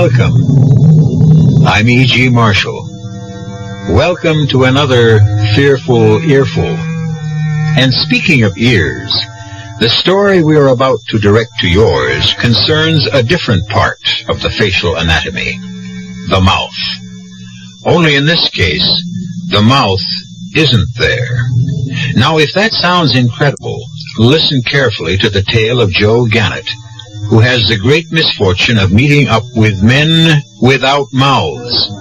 Welcome. I'm E.G. Marshall. Welcome to another fearful earful. And speaking of ears, the story we are about to direct to yours concerns a different part of the facial anatomy, the mouth. Only in this case, the mouth isn't there. Now, if that sounds incredible, listen carefully to the tale of Joe Gannett, who has the great misfortune of meeting up with men without mouths.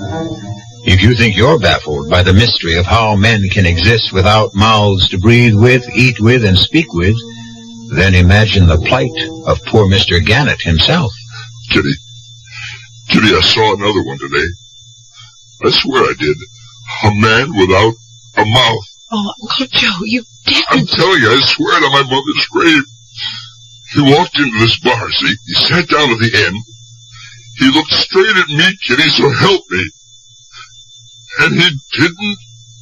If you think you're baffled by the mystery of how men can exist without mouths to breathe with, eat with, and speak with, then imagine the plight of poor Mr. Gannett himself. Kitty, I saw another one today. I swear I did. A man without a mouth. Oh, Uncle Joe, you didn't. I'm telling you, I swear it on my mother's grave. He walked into this bar, see? He sat down at the end. He looked straight at me, Kitty, so help me. And he didn't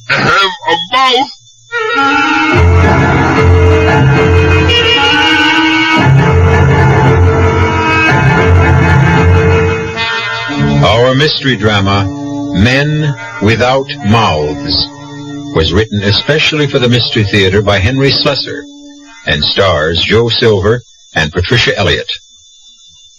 have a mouth. Our mystery drama, Men Without Mouths, was written especially for the Mystery Theater by Henry Slessor and stars Joe Silver and Patricia Elliott.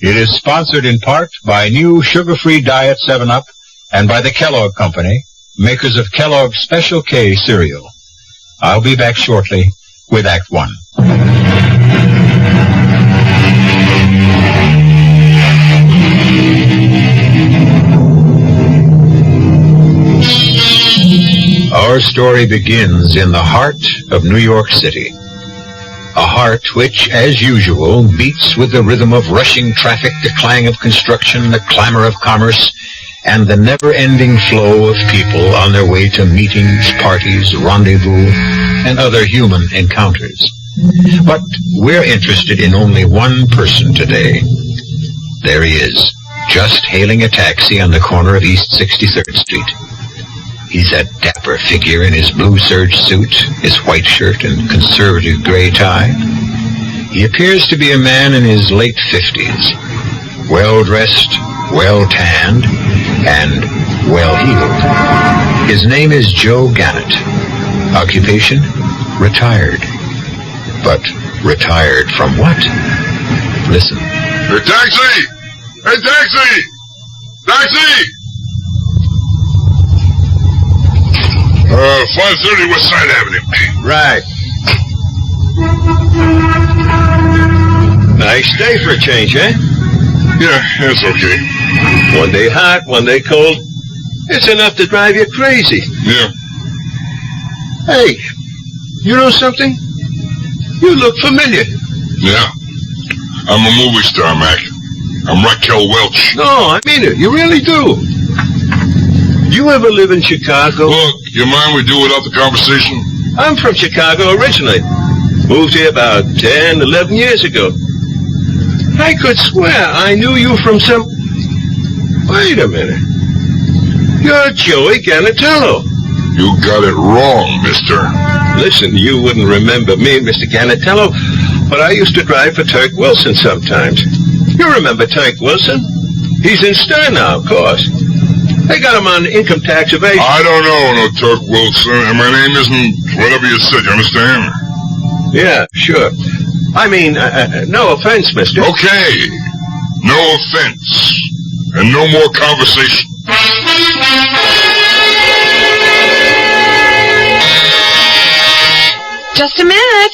It is sponsored in part by new sugar-free Diet 7-Up and by the Kellogg Company, makers of Kellogg's Special K cereal. I'll be back shortly with Act 1. Our story begins in the heart of New York City. A heart which, as usual, beats with the rhythm of rushing traffic, the clang of construction, the clamor of commerce, and the never-ending flow of people on their way to meetings, parties, rendezvous, and other human encounters. But we're interested in only one person today. There he is, just hailing a taxi on the corner of East 63rd Street. He's a dapper figure in his blue serge suit, his white shirt, and conservative gray tie. He appears to be a man in his late 50s, well-dressed, well-tanned, and well-heeled. His name is Joe Gannett. Occupation? Retired. But retired from what? Listen. Hey, taxi! Hey, taxi! Taxi! 530 West Side Avenue. Right. Nice day for a change, eh? Yeah, that's okay. One day hot, one day cold. It's enough to drive you crazy. Yeah. Hey, you know something? You look familiar. Yeah. I'm a movie star, Mac. I'm Raquel Welch. No, I mean it. You really do. You ever live in Chicago? Look, you mind we do without the conversation? I'm from Chicago originally. Moved here about 10, 11 years ago. I could swear I knew you from some... Wait a minute. You're Joey Gannatello. You got it wrong, mister. Listen, you wouldn't remember me, Mr. Gannatello, but I used to drive for Turk Wilson sometimes. You remember Turk Wilson? He's in Stern now, of course. They got him on income tax evasion. I don't know, no Turk Wilson, and my name isn't whatever you said, you understand? Yeah, sure. I mean, no offense, mister. Okay. No offense. And no more conversation. Just a minute.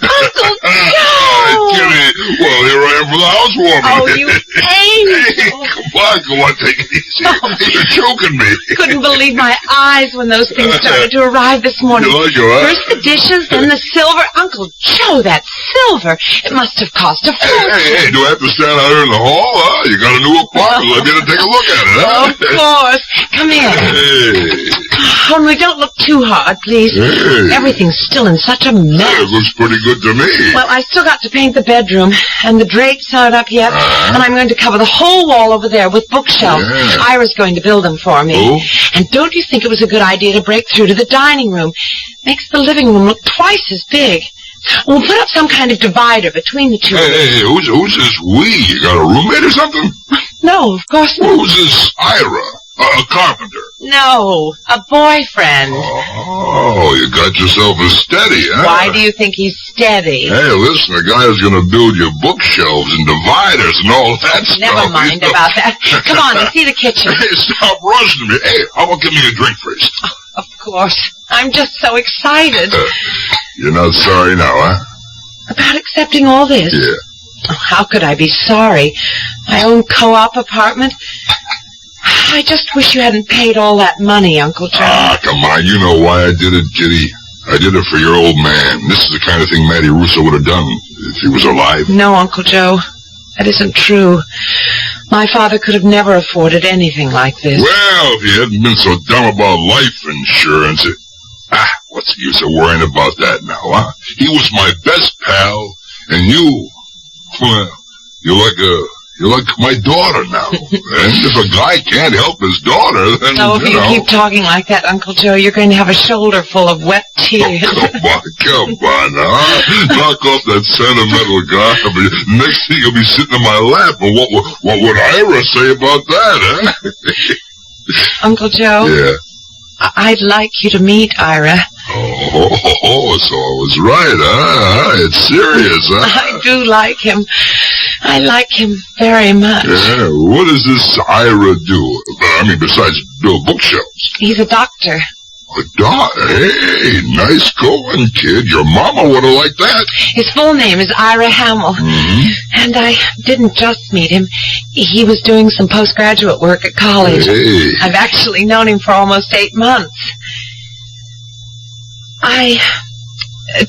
Uncle Joe! Kitty, well, here I am for the housewarming. Oh, you angel. Hey, come on, take it easy. You're choking me. Couldn't believe my eyes when those things started to arrive this morning. You like it, First the dishes, then the silver. Uncle Joe, that silver. It must have cost a fortune. Hey, do I have to stand out here in the hall? Huh? You got a new apartment. Let me in and take a look at it, huh? Of course. Come here. Hey. Only don't look too hard, please. Hey. Everything's still in such a mess. It looks pretty good to me. Well, I still got to paint the bedroom, and the drapes aren't up yet, and I'm going to cover the whole wall over there with bookshelves. Yeah. Ira's going to build them for me. Oh? And don't you think it was a good idea to break through to the dining room? Makes the living room look twice as big. We'll put up some kind of divider between the two. Hey, who's this we? You got a roommate or something? No, of course not. Who's this Ira? A carpenter? No, a boyfriend. Oh, you got yourself a steady, huh? Why do you think he's steady? Hey, listen, the guy is going to build you bookshelves and dividers and all that stuff. Never mind about that. Come on and see the kitchen. Hey, stop rushing me. Hey, how about give me a drink first? Oh, of course. I'm just so excited. You're not sorry now, huh? About accepting all this? Yeah. Oh, how could I be sorry? My own co-op apartment? I just wish you hadn't paid all that money, Uncle Joe. Ah, come on. You know why I did it, Kitty. I did it for your old man. This is the kind of thing Matty Russo would have done if he was alive. No, Uncle Joe. That isn't true. My father could have never afforded anything like this. Well, if he hadn't been so dumb about life insurance... what's the use of worrying about that now, huh? He was my best pal, and you... Well, you're like my daughter now. And if a guy can't help his daughter, then, if you keep talking like that, Uncle Joe, you're going to have a shoulder full of wet tears. Oh, come on, huh? Knock off that sentimental garbage. Next thing you'll be sitting in my lap, and what would Ira say about that, huh? Uncle Joe? Yeah? I'd like you to meet Ira. Oh, so I was right, huh? It's serious, huh? I do like him. I like him very much. Yeah, what does this Ira do? I mean, besides build bookshelves? He's a doctor. A doctor? Hey, nice going, kid. Your mama would have liked that. His full name is Ira Hamill. Mm-hmm. And I didn't just meet him. He was doing some postgraduate work at college. Hey. I've actually known him for almost 8 months. I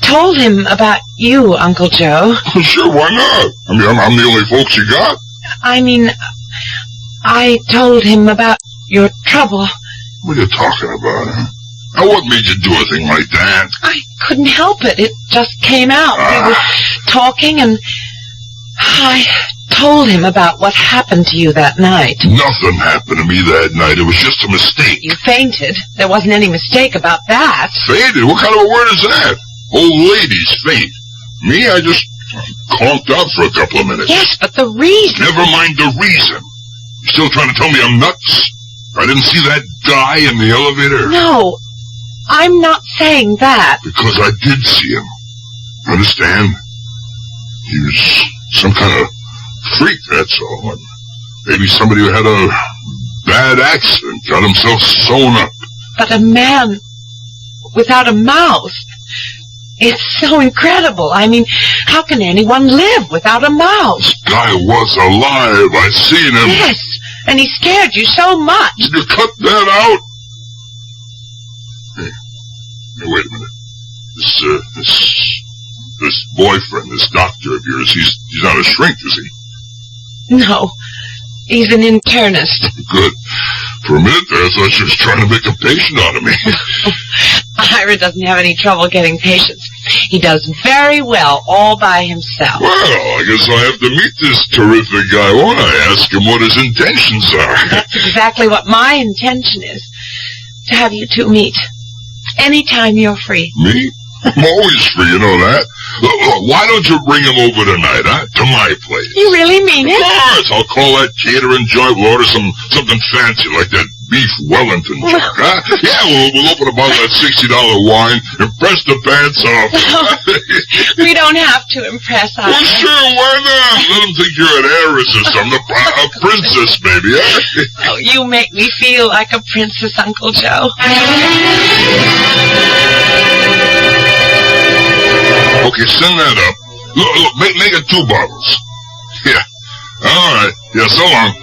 told him about you, Uncle Joe. Sure, why not? I mean, I'm the only folks you got. I mean, I told him about your trouble. What are you talking about, huh? Now, what made you do a thing like that? I couldn't help it. It just came out. We were talking, and I told him about what happened to you that night. Nothing happened to me that night. It was just a mistake. You fainted. There wasn't any mistake about that. Fainted? What kind of a word is that? Old ladies faint. Me, I just conked out for a couple of minutes. Yes, but the reason... Never mind the reason. You still trying to tell me I'm nuts? I didn't see that guy in the elevator? No, I'm not saying that. Because I did see him. Understand? He was some kind of freak, that's all. And maybe somebody who had a bad accident got himself sewn up. But a man without a mouth... It's so incredible. I mean, how can anyone live without a mouth? This guy was alive. I seen him. Yes, and he scared you so much. Did you cut that out? Hey, wait a minute. This boyfriend, this doctor of yours, he's not a shrink, is he? No, he's an internist. Good. For a minute there, I thought she was trying to make a patient out of me. Ira doesn't have any trouble getting patients. He does very well all by himself. Well, I guess I'll have to meet this terrific guy, won't I? Ask him what his intentions are. That's exactly what my intention is. To have you two meet. Anytime you're free. Me? I'm always free, you know that. Why don't you bring him over tonight, huh? To my place. You really mean it? Of course. I'll call that catering joint. We'll order something fancy like that beef Wellington jerk, huh? Yeah, we'll open a bottle of that $60 wine and press the pants off. We don't have to impress Ira. Well, sure, why not? Let him think you're an heiress or something. A princess, maybe, huh? Oh, you make me feel like a princess, Uncle Joe. Okay, send that up. Look, make it 2 bottles. Yeah. All right. Yeah, so long.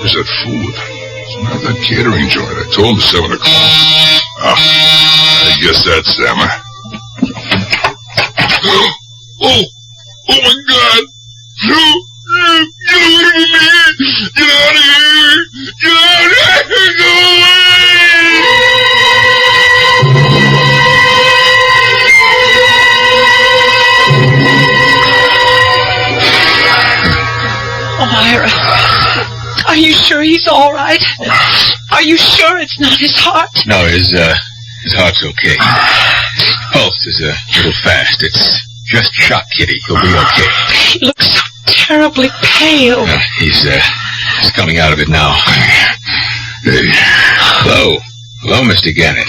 Where's that food? It's not that catering joint. I told him to 7 o'clock. I guess that's them, huh? Oh my God. No. Get away from me. Get out of here. Get out of here. Go away. Ira, are you sure he's all right? Are you sure it's not his heart? No, his heart's okay. Pulse is a little fast. It's just shock, Kitty. He'll be okay. He looks so terribly pale. He's coming out of it now. Hey. Hello. Hello, Mr. Gannett.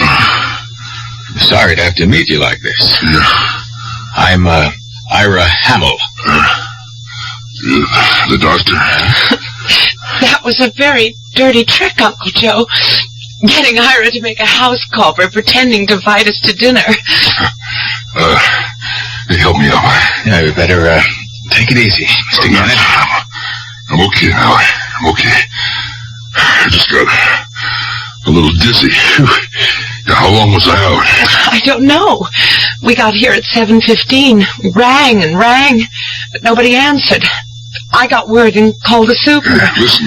Sorry to have to meet you like this. Yeah. I'm, Ira Hamill. The doctor? That was a very dirty trick, Uncle Joe. Getting Ira to make a house call for pretending to invite us to dinner. Help me out. Yeah, you better, take it easy, Mr. Gannett. I'm okay now. I'm okay. I just got a little dizzy. Yeah, how long was I out? I don't know. We got here at 7:15. Rang and rang, but nobody answered. I got word and called the super. Listen,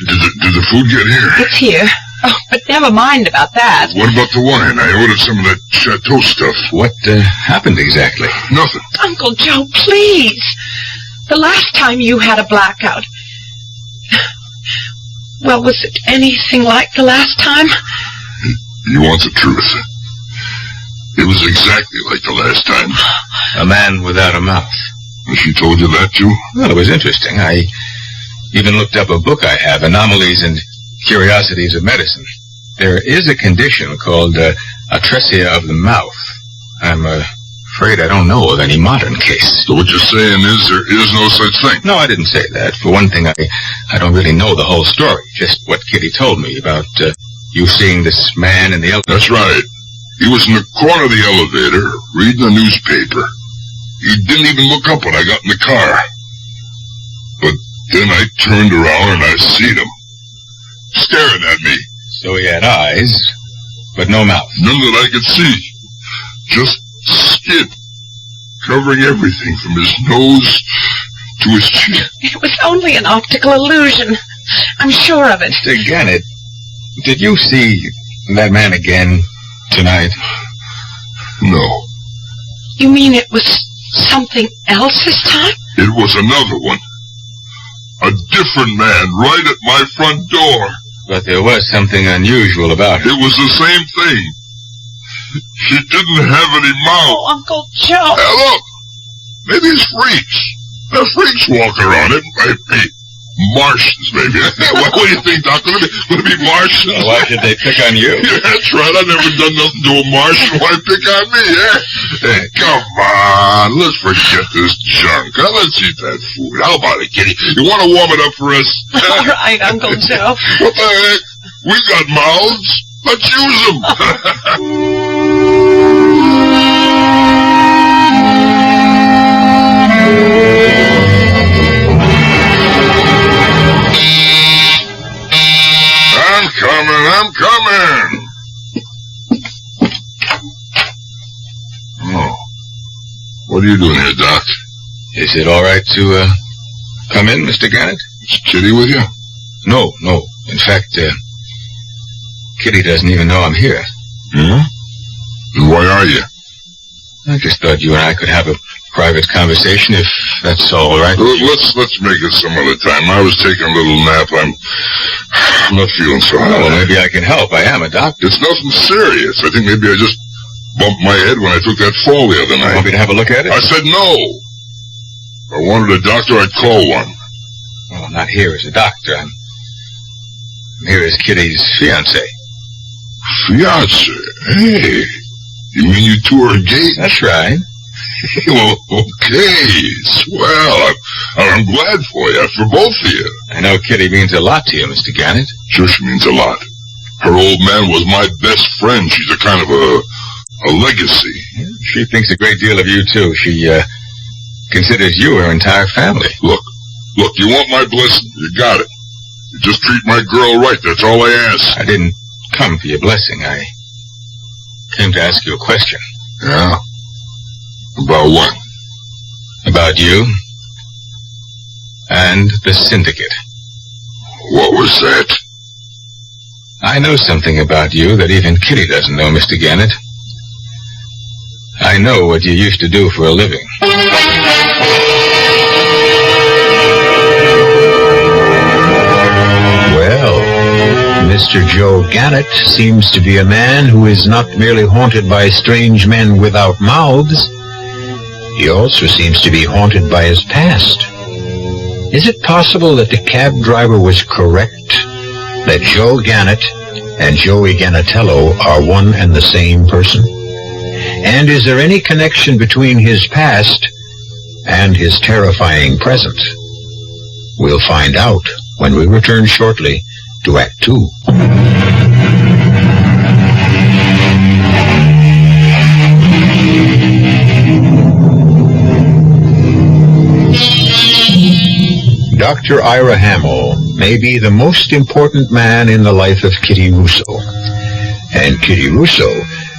did the food get here? It's here. Oh, but never mind about that. What about the wine? I ordered some of that chateau stuff. What, happened exactly? Nothing. Uncle Joe, please. The last time you had a blackout. Well, was it anything like the last time? You want the truth? It was exactly like the last time. A man without a mouth. She told you that, too? Well, it was interesting. I even looked up a book I have, Anomalies and Curiosities of Medicine. There is a condition called atresia of the mouth. I'm afraid I don't know of any modern case. So what you're saying is there is no such thing? No, I didn't say that. For one thing, I don't really know the whole story. Just what Kitty told me about you seeing this man in the elevator. That's right. He was in the corner of the elevator, reading a newspaper. He didn't even look up when I got in the car. But then I turned around and I seen him, staring at me. So he had eyes, but no mouth. None that I could see. Just skin, covering everything from his nose to his chin. It was only an optical illusion. I'm sure of it. Mr. Gannett, did you see that man again tonight? No. You mean it was something else this time? It was another one. A different man right at my front door. But there was something unusual about it. It was the same thing. He didn't have any mouth. Oh, Uncle Joe. Hey, look. Maybe it's freaks. There's freaks walking around. Hey, Martians, maybe. What do you think, Doc? Going to be Martians? Well, why should they pick on you? Yeah, that's right. I've never done nothing to a Martian. Why pick on me, eh? Hey, come on. Let's forget this junk. Let's eat that food. How about it, Kitty? You want to warm it up for us? All right, Uncle Joe. What the heck? We got mouths. Let's use them. I'm coming. Oh. What are you doing here, Doc? Is it all right to, come in, Mr. Gannett? Is Kitty with you? No. In fact, Kitty doesn't even know I'm here. Hmm? And why are you? I just thought you and I could have a private conversation, if that's all right. Let's make it some other time. I was taking a little nap. I'm not feeling so hot. Well, maybe I can help. I am a doctor. It's nothing serious. I think maybe I just bumped my head when I took that fall the other night. Want me to have a look at it? I said no. If I wanted a doctor, I'd call one. Well, I'm not here as a doctor. I'm here as Kitty's fiancé. Fiancé? Hey, you mean you two are engaged? That's right. Well, okay, swell. I'm glad for you, for both of you. I know Kitty means a lot to you, Mr. Gannett. Sure, she means a lot. Her old man was my best friend. She's a kind of a legacy. She thinks a great deal of you, too. She, considers you her entire family. Look, you want my blessing? You got it. You just treat my girl right, that's all I ask. I didn't come for your blessing. I came to ask you a question. Yeah? About what? About you and the syndicate. What was that? I know something about you that even Kitty doesn't know, Mr. Gannett. I know what you used to do for a living. Well, Miss Mr. Joe Gannett seems to be a man who is not merely haunted by strange men without mouths. He also seems to be haunted by his past. Is it possible that the cab driver was correct, that Joe Gannett and Joey Gannatello are one and the same person? And is there any connection between his past and his terrifying present? We'll find out when we return shortly to Act 2. Dr. Ira Hamill may be the most important man in the life of Kitty Russo. And Kitty Russo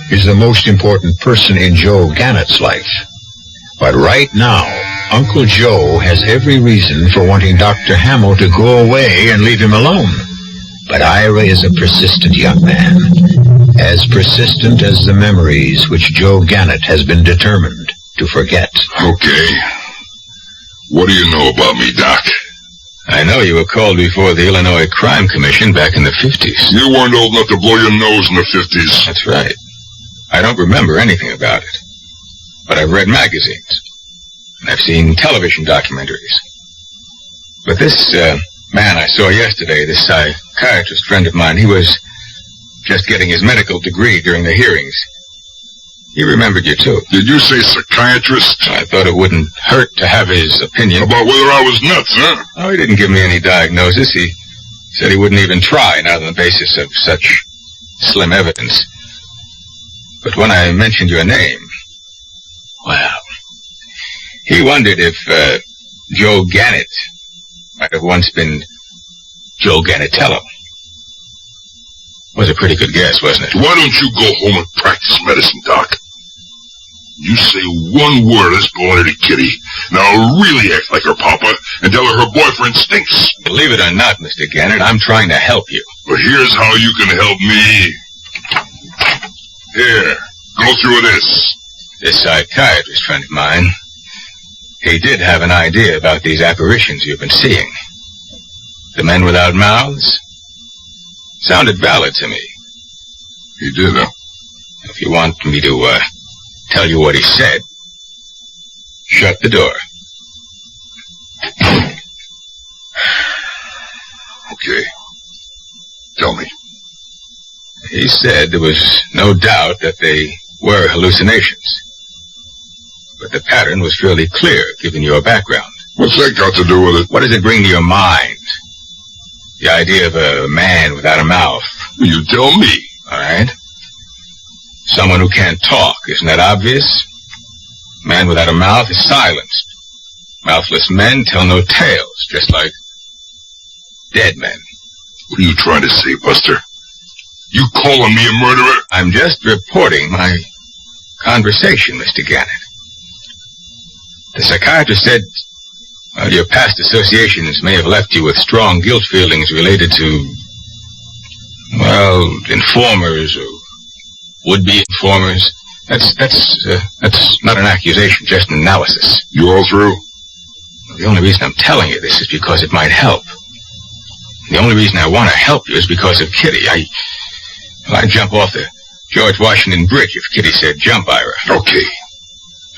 is the most important person in Joe Gannett's life. But right now, Uncle Joe has every reason for wanting Dr. Hamill to go away and leave him alone. But Ira is a persistent young man, as persistent as the memories which Joe Gannett has been determined to forget. Okay. What do you know about me, Doc? I know you were called before the Illinois Crime Commission back in the 50s. You weren't old enough to blow your nose in the 50s. That's right. I don't remember anything about it. But I've read magazines. And I've seen television documentaries. But this man I saw yesterday, this psychiatrist friend of mine, he was just getting his medical degree during the hearings. He remembered you, too. Did you say psychiatrist? I thought it wouldn't hurt to have his opinion. About whether I was nuts, huh? Oh, he didn't give me any diagnosis. He said he wouldn't even try, not on the basis of such slim evidence. But when I mentioned your name, well, he wondered if Joe Gannett might have once been Joe Gannatello. Was a pretty good guess, wasn't it? Why don't you go home and practice medicine, Doc? You say one word of this baloney to Kitty. Now really act like her papa and tell her her boyfriend stinks. Believe it or not, Mr. Gannett, I'm trying to help you. Well, here's how you can help me. Here, go through this. This psychiatrist friend of mine, he did have an idea about these apparitions you've been seeing. The men without mouths sounded valid to me. He did, huh? If you want me to tell you what he said, shut the door. Okay. Tell me. He said there was no doubt that they were hallucinations. But the pattern was fairly clear, given your background. What's that got to do with it? What does it bring to your mind? The idea of a man without a mouth. You tell me. All right. Someone who can't talk, isn't that obvious? A man without a mouth is silenced. Mouthless men tell no tales, just like dead men. What are you trying to say, Buster? You calling me a murderer? I'm just reporting my conversation, Mr. Gannett. The psychiatrist said, well, your past associations may have left you with strong guilt feelings related to, well, informers or would-be informers. That's not an accusation, just an analysis. You all through? The only reason I'm telling you this is because it might help. The only reason I want to help you is because of Kitty. I'd jump off the George Washington Bridge if Kitty said jump, Ira. Okay.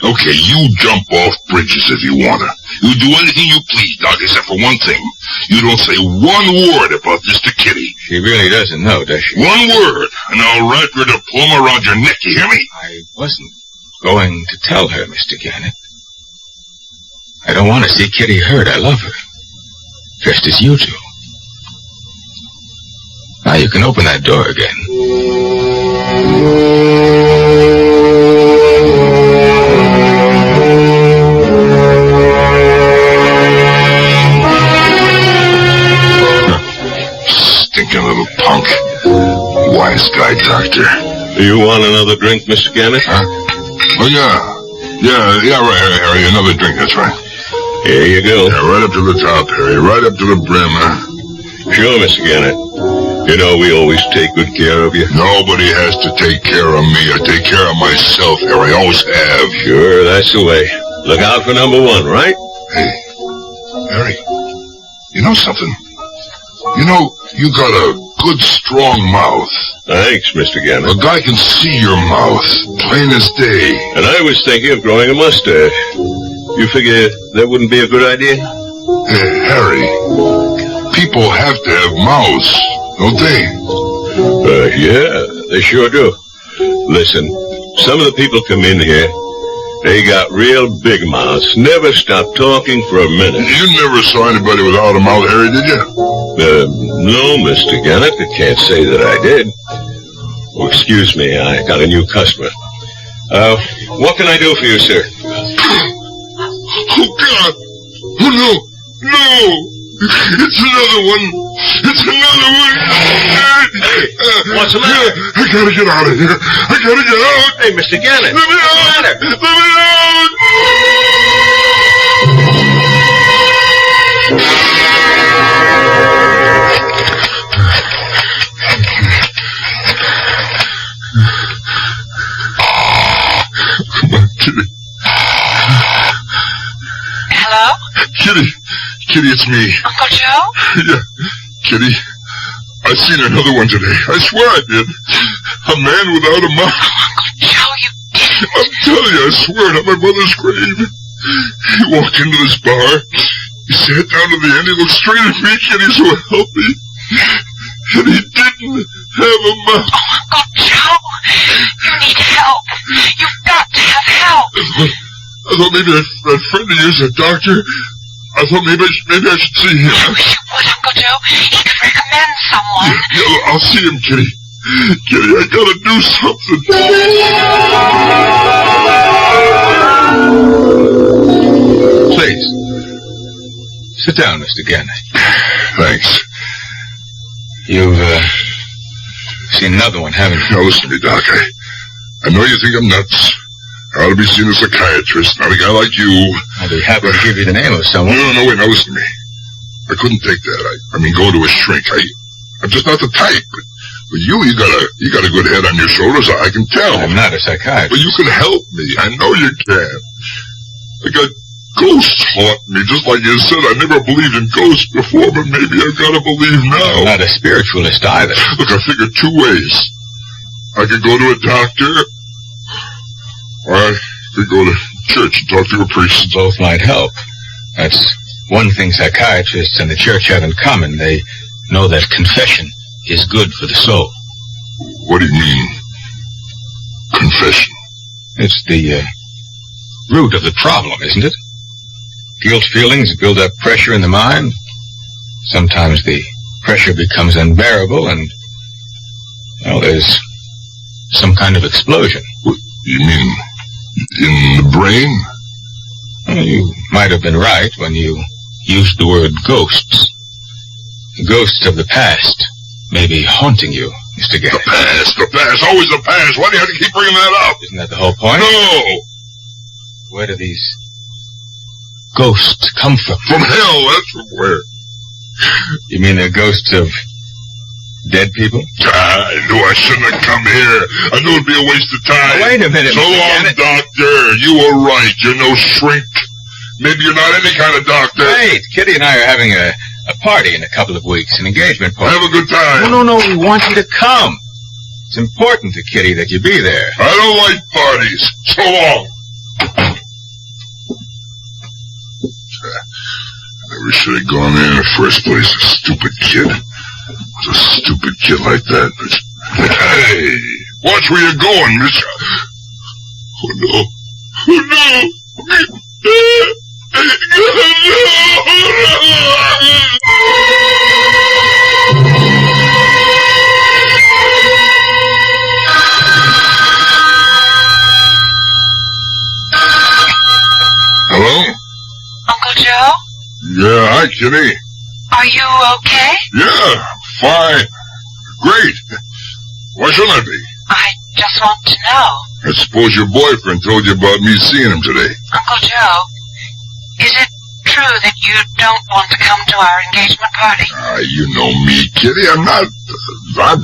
Okay, you jump off bridges if you wanna. You do anything you please, Doc, except for one thing. You don't say one word about this to Kitty. She really doesn't know, does she? One word, and I'll wrap your diploma around your neck, you hear me? I wasn't going to tell her, Mr. Gannett. I don't want to see Kitty hurt. I love her. Just as you do. Now you can open that door again. Stinking little punk. Wise guy, doctor. You want another drink, Mr. Gannett? Huh? Oh, yeah. Yeah, right, Harry. Another drink, that's right. Here you go. Yeah, right up to the top, Harry. Right up to the brim, huh? Sure, Mr. Gannett. You know we always take good care of you. Nobody has to take care of me. I take care of myself, Harry. I always have. Sure, that's the way. Look out for number one, right? Hey, Harry, you know something? You know, you got a good, strong mouth. Thanks, Mr. Gannon. A guy can see your mouth, plain as day. And I was thinking of growing a mustache. You figure that wouldn't be a good idea? Hey, Harry, people have to have mouths, don't they? Yeah, they sure do. Listen, some of the people come in here, they got real big mouths, never stop talking for a minute. You never saw anybody without a mouth, Harry, did you? No, Mr. Gannett, I can't say that I did. Oh, excuse me, I got a new customer. What can I do for you, sir? Oh, God! Oh, no! No! It's another one! It's another one! Hey, what's the matter? I gotta get out of here! I gotta get out! Hey, Mr. Gannett! Let me out! What's the matter? Let me out! Come on, Kitty. Hello? Kitty, it's me. Uncle Joe? Yeah, Kitty. I seen another one today. I swear I did. A man without a mouth. Uncle Joe, you didn't. I'm telling you, I swear it on my mother's grave. He walked into this bar. He sat down to the end. He looked straight at me, Kitty, so help me. And he didn't have a mouth. Oh, Uncle Joe, you need help. You've got to have help. I thought maybe that friend of yours, that doctor, I thought maybe I should see him. I wish you would, Uncle Joe. He could recommend someone. Yeah, I'll see him, Kitty. Kitty, I gotta do something. Please. Sit down, Mr. Gannett. Thanks. You've, seen another one, haven't you? Now listen to me, Doc. I know you think I'm nuts. I ought to be seen as a psychiatrist, not a guy like you. I'll be happy to give you the name of someone. No, wait, now listen to me. I couldn't take that. I mean, go to a shrink. I'm just not the type. But you got a good head on your shoulders, I can tell. I'm not a psychiatrist. But you can help me. I know you can. I got ghosts haunt me, just like you said. I never believed in ghosts before, but maybe I've got to believe now. I'm not a spiritualist either. Look, I figured two ways. I could go to a doctor, or I could go to church and talk to a priest. Both might help. That's one thing psychiatrists and the church have in common. They know that confession is good for the soul. What do you mean, confession? It's the root of the problem, isn't it? Guilt feelings build up pressure in the mind. Sometimes the pressure becomes unbearable and, well, there's some kind of explosion. What, you mean in the brain? Well, you might have been right when you used the word ghosts. The ghosts of the past may be haunting you, Mr. Gannett. The past, always the past. Why do you have to keep bringing that up? Isn't that the whole point? No! Where do these ghosts come from? From hell, that's from where. You mean they're ghosts of dead people? I knew I shouldn't have come here. I knew it'd be a waste of time. Wait a minute, So Mr. long, Gannett. doctor. You were right. You're no shrink. Maybe you're not any kind of doctor. Wait, Kitty and I are having a party in a couple of weeks, an engagement party. Have a good time. No, we want you to come. It's important to Kitty that you be there. I don't like parties. So long. I never should have gone there in the first place. A stupid kid. Was a stupid kid like that. But, hey, watch where you're going, miss. Oh, no. Oh, no. Hello? Uncle Joe? Yeah, hi, Kitty. Are you okay? Yeah, fine. Great. Why shouldn't I be? I just want to know. I suppose your boyfriend told you about me seeing him today. Uncle Joe, is it true that you don't want to come to our engagement party? You know me, Kitty. I'm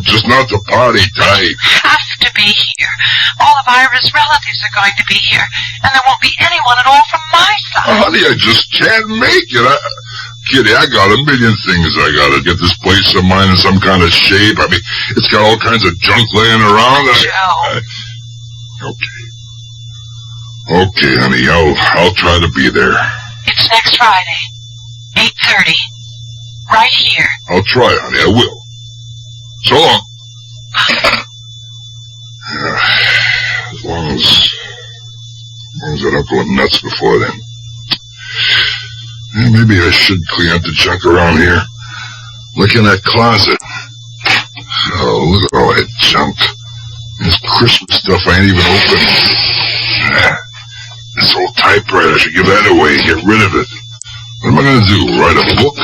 just not the party type. Have to be here. All of Ira's relatives are going to be here, and there won't be anyone at all from my side. Honey, I just can't make it. Kitty, I got a million things I gotta get this place of mine in some kind of shape. I mean, it's got all kinds of junk laying around. Okay, honey, I'll try to be there. It's next Friday, 8:30. Right here. I'll try, honey, I will. So long. As long as I don't go nuts before then. Yeah, maybe I should clean up the junk around here. Look in that closet. Oh, look at all that junk. This Christmas stuff I ain't even opened. This old typewriter, I should give that away, get rid of it. What am I going to do, write a book?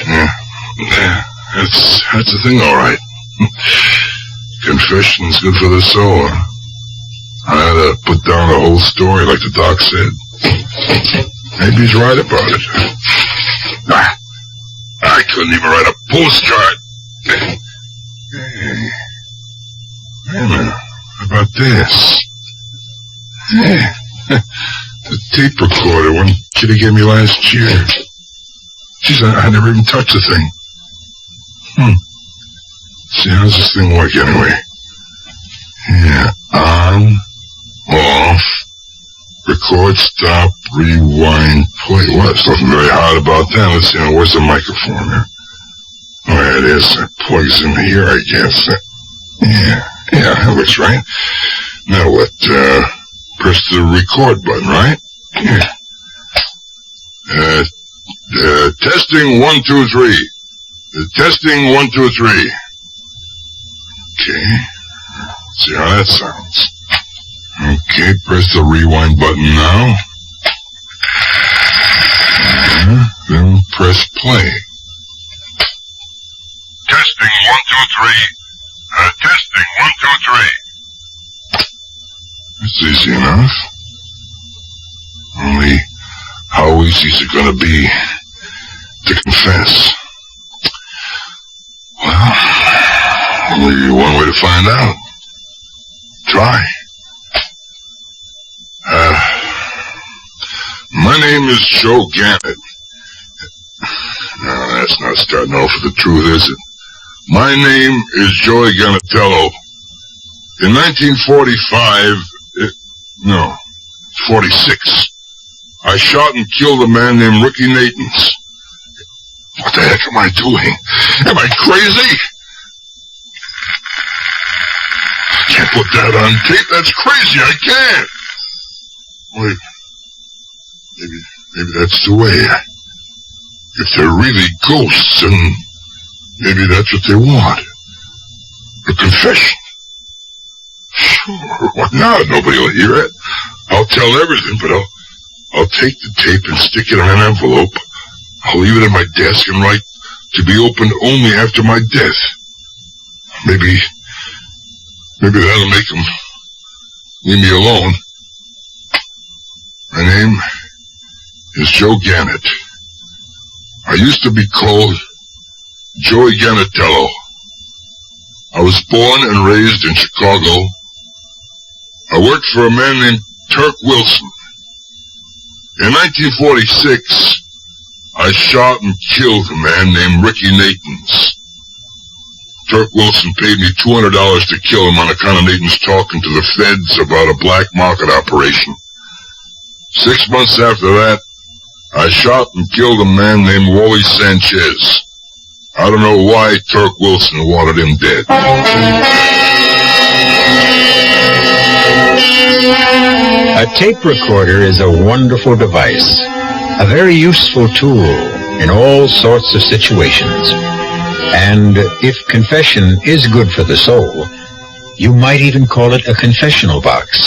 Yeah, that's the thing, all right. Confession's good for the soul. I had to put down the whole story like the doc said. Maybe he's right about it. I couldn't even write a postcard. Hey, wait a minute. How about this? Yeah. The tape recorder one Kitty gave me last year. Jeez, I never even touched the thing. See, how's this thing work anyway? Yeah, on, off, record, stop, rewind, play. Well, there's nothing very hard about that. Let's see, where's the microphone here? Oh, yeah, it is. It plugs in here, I guess. Yeah, that looks right. Now what, press the record button, right? Yeah. Testing 1, 2, 3. Testing 1, 2, 3. Okay. Let's see how that sounds. Okay, press the rewind button now. Then press play. Testing 1, 2, 3. Testing 1, 2, 3. That's easy enough. Only, how easy is it going to be to confess? Well, only one way to find out. Try. My name is Joe Gannett. No, that's not starting off with the truth, is it? My name is Joey Gannatello. In 1945, 46, I shot and killed a man named Ricky Natans. What the heck am I doing? Am I crazy? I can't put that on tape. That's crazy. I can't. Wait. Maybe that's the way. If they're really ghosts, then maybe that's what they want. A confession. Sure, why not? Nobody will hear it. I'll tell everything, but I'll take the tape and stick it in an envelope. I'll leave it at my desk and write to be opened only after my death. Maybe that'll make them leave me alone. My name is Joe Gannett. I used to be called Joey Gannatello. I was born and raised in Chicago. I worked for a man named Turk Wilson. In 1946, I shot and killed a man named Ricky Natans. Turk Wilson paid me $200 to kill him on account of Natans talking to the feds about a black market operation. 6 months after that, I shot and killed a man named Wally Sanchez. I don't know why Turk Wilson wanted him dead. A tape recorder is a wonderful device, a very useful tool in all sorts of situations. And if confession is good for the soul, you might even call it a confessional box.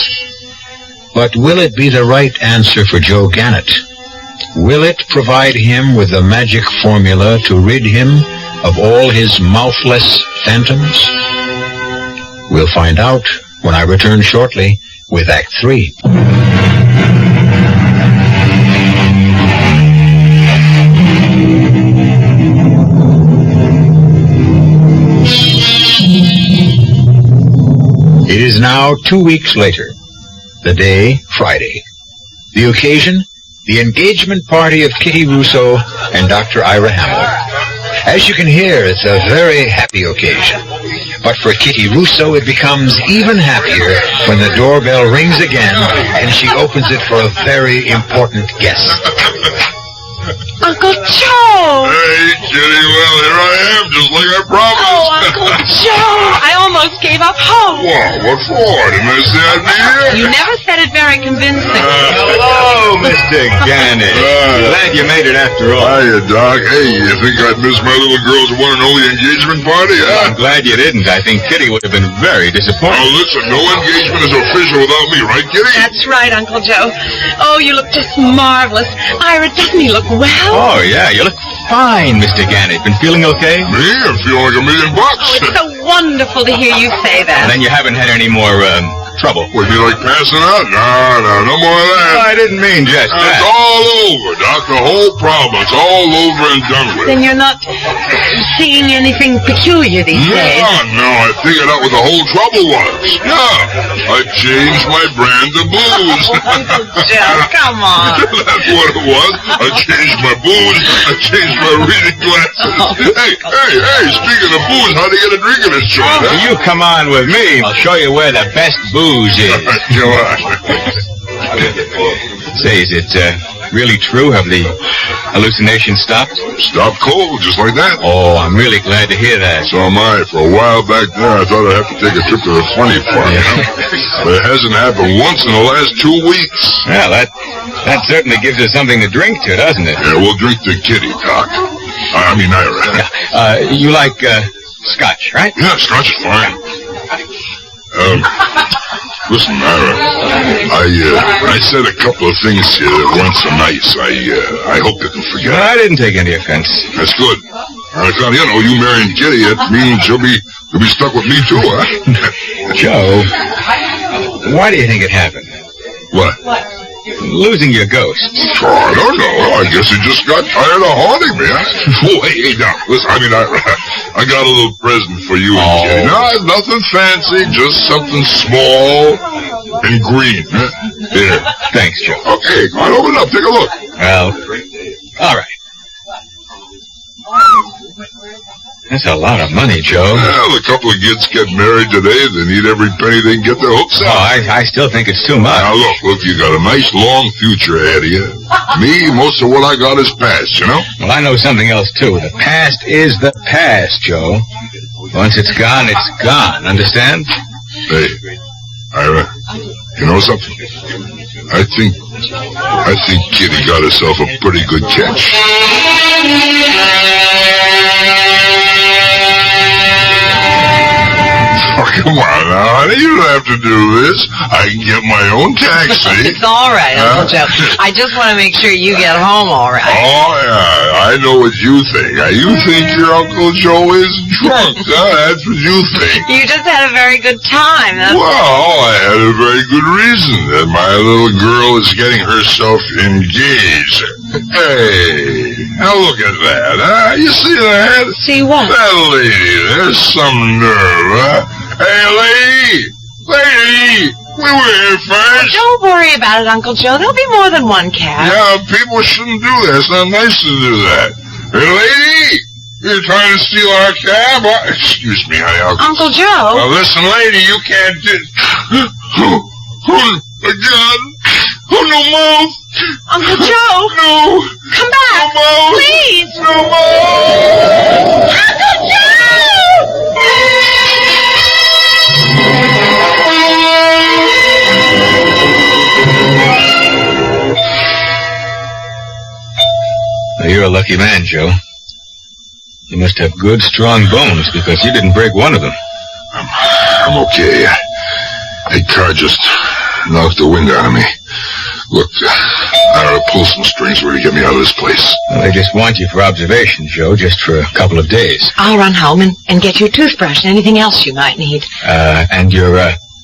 But will it be the right answer for Joe Gannett? Will it provide him with the magic formula to rid him of all his mouthless phantoms? We'll find out when I return shortly with Act 3. It is now 2 weeks later. The day, Friday. The occasion, the engagement party of Kitty Russo and Dr. Ira Hamill. As you can hear, it's a very happy occasion. But for Kitty Russo, it becomes even happier when the doorbell rings again and she opens it for a very important guest. Uncle Joe! Hey, Kitty, well, here I am, just like I promised. Oh, Uncle Joe! I almost gave up hope. Well, what for? Didn't I say I'd be here? You never said it very convincing. Hello, Mr. Gannon. Glad you made it after all. Hiya, Doc. Hey, you think I'd miss my little girl's one and only engagement party, huh? I'm glad you didn't. I think Kitty would have been very disappointed. Now, listen, no engagement is official without me, right, Kitty? That's right, Uncle Joe. Oh, you look just marvelous. Ira, doesn't he look well? Oh, yeah, you look fine, Mr. Gannon. Been feeling okay? Me? I'm feeling like $1 million. Oh, it's so wonderful to hear you say that. And then you haven't had any more, trouble. Would you like passing out? No more of that. I didn't mean just It's that. all over, Doc. The whole problem. It's all over and done with. Then you're not seeing anything peculiar these days. No, I figured out what the whole trouble was. Yeah, I changed my brand of booze. Uncle Joe, come on. That's what it was. I changed my booze. I changed my reading glasses. Hey, speaking of booze, how do you get a drink in this joint, huh? You come on with me. I'll show you where the best booze is. Go on. Say, is it really true? Have the hallucinations stopped? Stop cold, just like that. Oh, I'm really glad to hear that. So am I. For a while back there, I thought I'd have to take a trip to the funny farm, you know? But it hasn't happened once in the last 2 weeks. Well, that certainly gives us something to drink to, doesn't it? Yeah, we'll drink to Kitty, Doc. I mean, Ira. You like scotch, right? Yeah, scotch is fine. Listen, Ira, I said a couple of things here that weren't so nice. I hope you can forget. I didn't take any offense. That's good. You marrying Kitty, that means you'll be stuck with me too, huh? Joe, why do you think it happened? What? Losing your ghost. Oh, I don't know. I guess he just got tired of haunting me, huh? Oh, hey, now, listen, I got a little present for you and Kitty. No, nothing fancy, just something small and green. Huh? Here. Thanks, Joe. Okay, come on, open it up, take a look. Well, all right. That's a lot of money, Joe. Well, a couple of kids get married today. They need every penny they can get their hooks out. Oh, I still think it's too much. Now, look, you got a nice, long future ahead of you. Me, most of what I got is past, you know? Well, I know something else, too. The past is the past, Joe. Once it's gone, understand? Hey, Ira, you know something? I think Kitty got herself a pretty good catch. Oh, come on now, honey. You don't have to do this. I can get my own taxi. It's all right, Uncle Joe. I just want to make sure you get home all right. Oh, yeah. I know what you think. You think your Uncle Joe is drunk, huh? That's what you think. You just had a very good time. That's Well, I had a very good reason that my little girl is getting herself engaged. Hey, now look at that, huh? You see that? See what? That lady, there's some nerve, huh? Hey, lady, we were here first. Don't worry about it, Uncle Joe. There'll be more than one cab. Yeah, people shouldn't do that. It's not nice to do that. Hey, lady, you're trying to steal our cab? Excuse me, honey. Uncle Joe. Now, listen, lady, you can't do... Oh, my God. Oh, no mouth. Uncle Joe. No. Come back. No mouth. Please. No mouth. Uncle Joe! Well, you're a lucky man, Joe. You must have good, strong bones because you didn't break one of them. I'm okay. A car just knocked the wind out of me. Look, I ought to pull some strings where to get me out of this place. Well, they just want you for observation, Joe, just for a couple of days. I'll run home and get your toothbrush and anything else you might need. And your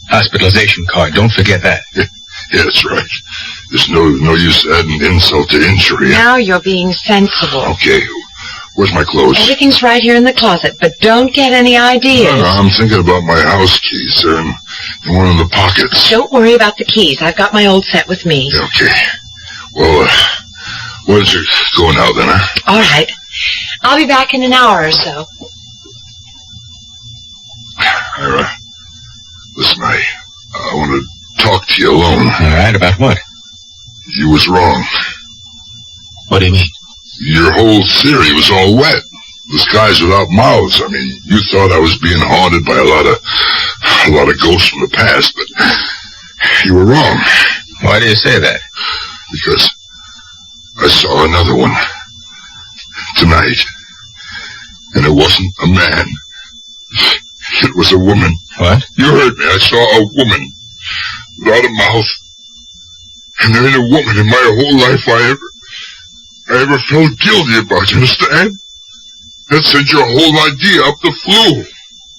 hospitalization card. Don't forget that. Yeah, that's right. There's no use adding insult to injury. Now you're being sensible. Okay. Where's my clothes? Everything's right here in the closet, but don't get any ideas. I'm thinking about my house keys. They're in one of the pockets. Don't worry about the keys. I've got my old set with me. Yeah, okay. Well, Why don't you go now, then, huh? All right. I'll be back in an hour or so. Ira, listen, I want to talk to you alone. All right, about what? You was wrong. What do you mean? Your whole theory was all wet. The skies without mouths. I mean, you thought I was being haunted by a lot of ghosts from the past, but you were wrong. Why do you say that? Because I saw another one tonight, and it wasn't a man. It was a woman. What? You heard me. I saw a woman without a mouth, and there ain't a woman in my whole life I ever felt guilty about. You understand? That sent your whole idea up the flue.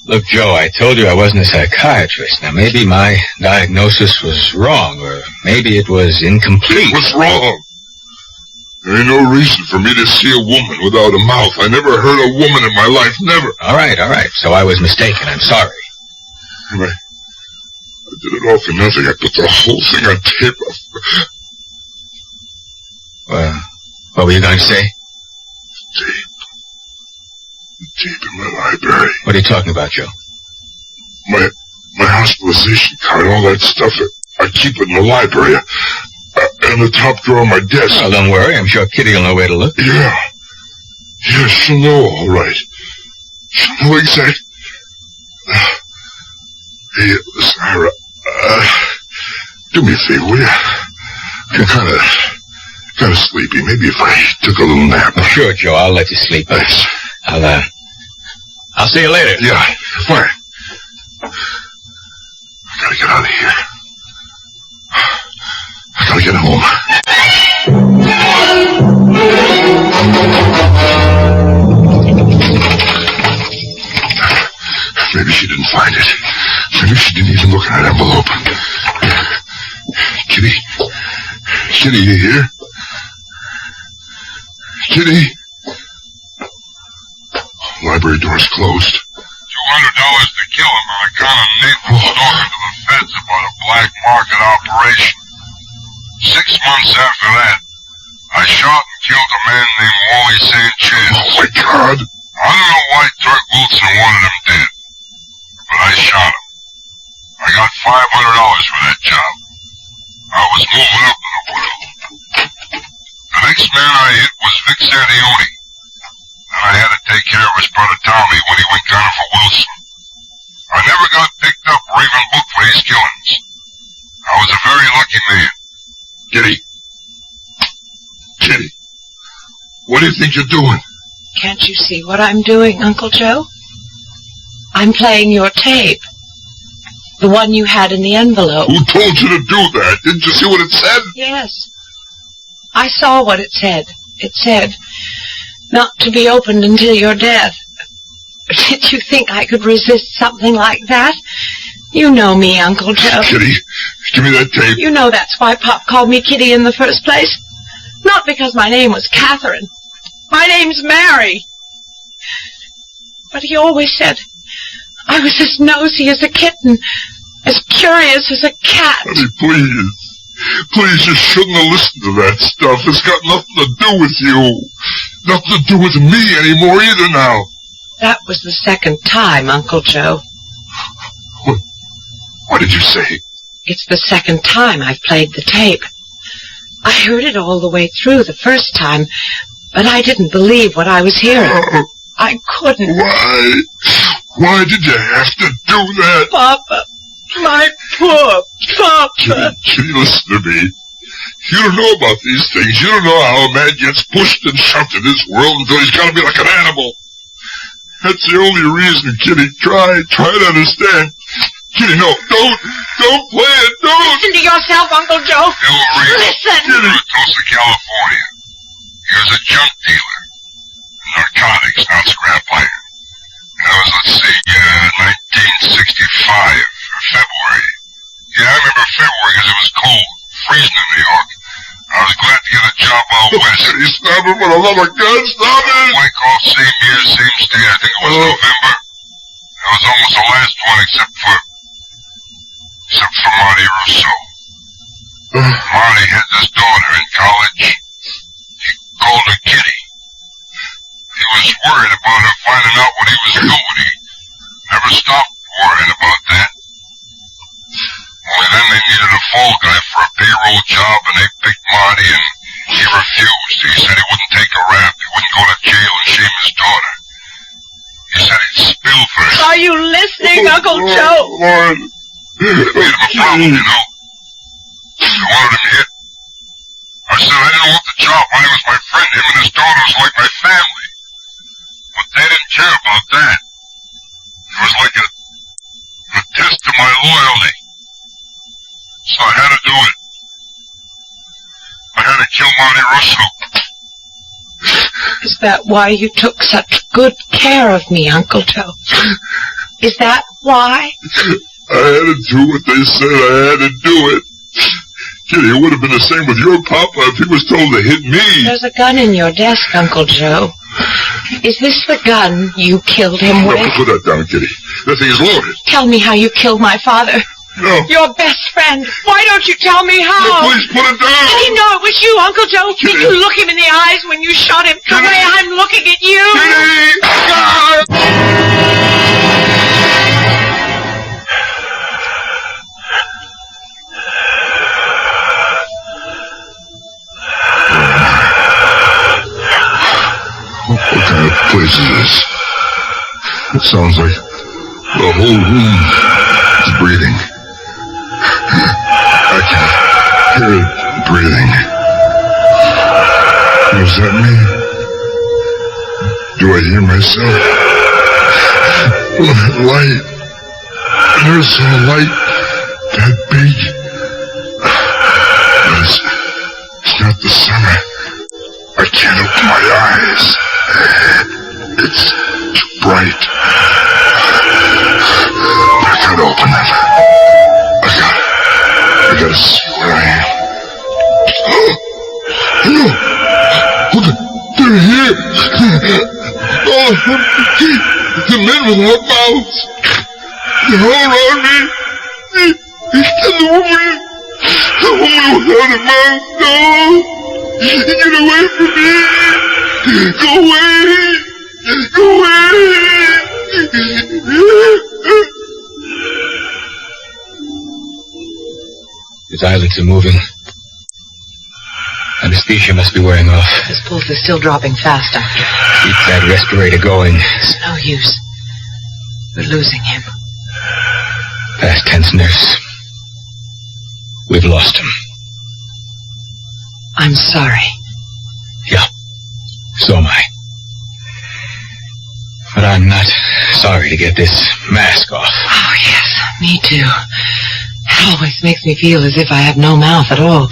Look, Joe, I told you I wasn't a psychiatrist. Now, maybe my diagnosis was wrong, or maybe it was incomplete. It was wrong. There ain't no reason for me to see a woman without a mouth. I never heard a woman in my life, never. All right. So I was mistaken. I'm sorry. And I did it all for nothing. I put the whole thing on tape. Well, what were you going to say? Tape. The tape in my library. What are you talking about, Joe? My hospitalization card, all that stuff. I keep it in the library. In the top drawer of my desk. Well, don't worry. I'm sure Kitty will know where to look. Yeah, she'll know, all right. She'll know exactly. Hey, listen, Ira, do me a favor, will you? I'm kind of sleepy. Maybe if I took a little nap. Oh, sure, Joe. I'll let you sleep. Thanks. I'll see you later. Yeah, fine. I gotta get out of here. I gotta get home. Maybe she didn't find it. Maybe she didn't even look in that envelope. Kitty? Kitty, you here? Kitty? Library door's closed. $200 to kill him on account of Nathan talking to the feds about a black market operation. 6 months after that, I shot and killed a man named Wally Sanchez. Oh, my God. I don't know why Turk Wilson wanted him dead, but I shot him. I got $500 for that job. I was moving up in the world. The next man I hit was Vic Santioni. Then I had to take care of his brother Tommy when he went gunning for Wilson. I never got picked up or even booked for these killings. I was a very lucky man. Kitty, what do you think you're doing? Can't you see what I'm doing, Uncle Joe? I'm playing your tape. The one you had in the envelope. Who told you to do that? Didn't you see what it said? Yes. I saw what it said. It said, not to be opened until your death. Did you think I could resist something like that? You know me, Uncle Joe. Kitty, give me that tape. You know that's why Pop called me Kitty in the first place. Not because my name was Catherine. My name's Mary. But he always said I was as nosy as a kitten, as curious as a cat. Honey, please. Please, you shouldn't have listened to that stuff. It's got nothing to do with you. Nothing to do with me anymore either now. That was the second time, Uncle Joe. What did you say? It's the second time I've played the tape. I heard it all the way through the first time, but I didn't believe what I was hearing. I couldn't. Why? Why did you have to do that? Papa. My poor Papa. Kitty, listen to me. You don't know about these things. You don't know how a man gets pushed and shoved in this world until he's got to be like an animal. That's the only reason, Kitty. Try to understand. Kitty, no, don't play it, don't! Listen to yourself, Uncle Joe. Listen! Kitty. Tulsa, California. He was a junk dealer. Narcotics, not scrap iron. That was, let's see, 1965, February. Yeah, I remember February because it was cold, freezing in New York. I was glad to get a job out west. Kitty, stop it for the love of God, stop it! Wake off, same year, same state, I think it was November. That was almost the last one except for Marty Russo. Marty had this daughter in college. He was worried about her finding out what he was doing. He never stopped worrying about that. Only then they needed a fall guy for a payroll job, and they picked Marty, and he refused. He said he wouldn't take a rap. He wouldn't go to jail and shame his daughter. He said he'd spill for her. Are you listening, Uncle Joe? Lord. It made him a problem, you know. I wanted him hit. I said I didn't want the job. Marty was my friend. Him and his daughter was like my family. But they didn't care about that. It was like a test of my loyalty. So I had to do it. I had to kill Marty Russell. Is that why you took such good care of me, Uncle Joe? Is that why? I had to do what they said I had to do it. Kitty, it would have been the same with your papa if he was told to hit me. There's a gun in your desk, Uncle Joe. Is this the gun you killed him with? No, put that down, Kitty. That thing is loaded. Tell me how you killed my father. No. Your best friend. Why don't you tell me how? No, please put it down. Did he know it was you, Uncle Joe? Kitty. Did you look him in the eyes when you shot him the way I'm looking at you? Kitty! What kind of place is this? It sounds like the whole room is breathing. I can't hear it breathing. Does that mean? Do I hear myself? Light. Never saw a light that big. It's not the summer. I can't open my eyes. It's too bright. I gotta open them. I gotta see where I am. No! Oh, they're here! Oh, the men without mouths! They're all around me! And the woman without a mouth! No! Get away from me! Go away! Go away! His eyelids are moving. Anesthesia must be wearing off. His pulse is still dropping fast, Doctor. Keep that respirator going. It's no use. We're losing him. Past tense, nurse. We've lost him. I'm sorry. Yeah, so am I. But I'm not sorry to get this mask off. Oh, yes, me too. It always makes me feel as if I have no mouth at all.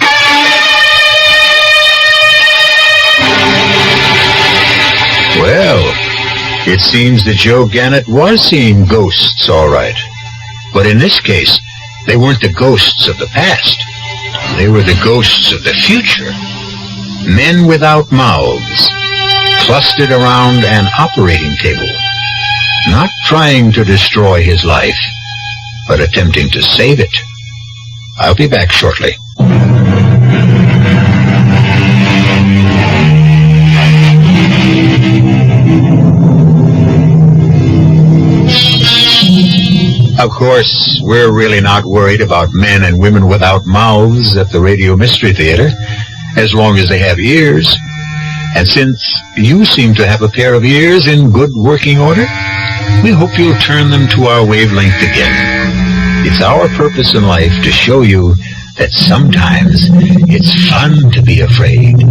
Well, it seems that Joe Gannett was seeing ghosts, all right. But in this case, they weren't the ghosts of the past. They were the ghosts of the future. Men without mouths, clustered around an operating table, not trying to destroy his life, but attempting to save it. I'll be back shortly. Of course, we're really not worried about men and women without mouths at the Radio Mystery Theater, as long as they have ears. And since you seem to have a pair of ears in good working order, we hope you'll turn them to our wavelength again. It's our purpose in life to show you that sometimes it's fun to be afraid.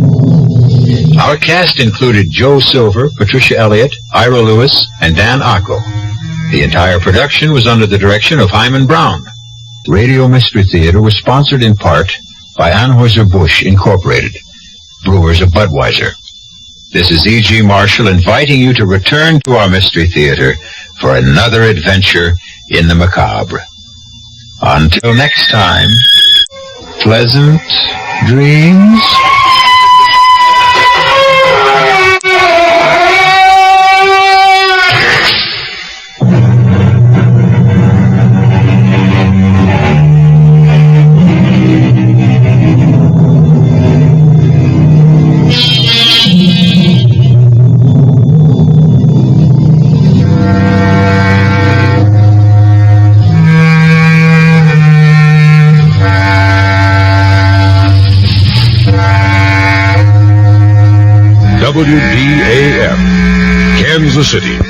Our cast included Joe Silver, Patricia Elliott, Ira Lewis, and Dan Acco. The entire production was under the direction of Hyman Brown. Radio Mystery Theater was sponsored in part by Anheuser-Busch Incorporated, brewers of Budweiser. This is E.G. Marshall inviting you to return to our Mystery Theater for another adventure in the macabre. Until next time, pleasant dreams. WDAF, Kansas City.